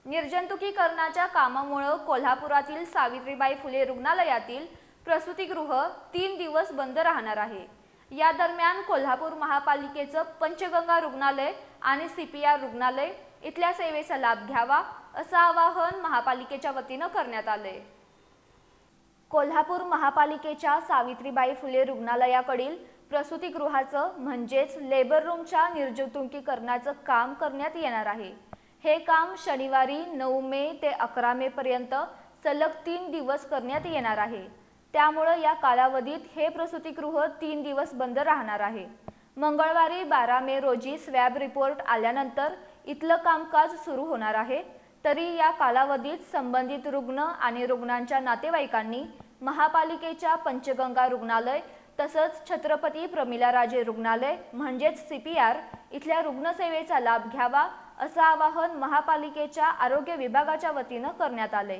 निर्जंतुकीकरणाच्या कामामुळे कोल्हापुरातील सावित्रीबाई फुले रुग्णालयातील प्रसूतिगृह 3 दिवस बंद राहणार आहे। या दरम्यान कोल्हापूर महापालिकेचं पंचगंगा रुग्णालय आणि सीपीआर रुग्णालय इथल्या सेवेचा लाभ घ्यावा असं आवाहन महापालिकेच्या वतीनं करण्यात आले। कोल्हापूर महापालिकेच्या सावित्रीबाई फुले रुग्णालयाकडील प्रसूतिगृहाचं म्हणजेच लेबर रूमच्या निर्जंतुकीकरणाचं काम करण्यात येणार आहे। हे काम शनिवारी 9 मे ते 11 मे पर्यंत सलग 3 दिवस करण्यात येणार आहे। त्यामुळे या कालावधीत हे प्रसूतिगृह 3 दिवस बंद राहणार आहे। मंगळवारी 12 मे रोजी स्वॅब रिपोर्ट आल्यानंतर इथलं कामकाज सुरू होणार आहे। तरी या कालावधीत संबंधित रुग्ण आणि रुग्णांच्या नातेवाईकांनी महापालिकेच्या पंचगंगा रुग्णालय तसंच छत्रपती प्रमिलाराजे रुग्णालय म्हणजेच सीपीआर इथल्या रुग्णसेवेचा लाभ घ्यावा असं आवाहन महापालिकेच्या आरोग्य विभागाच्या वतीनं करण्यात आले।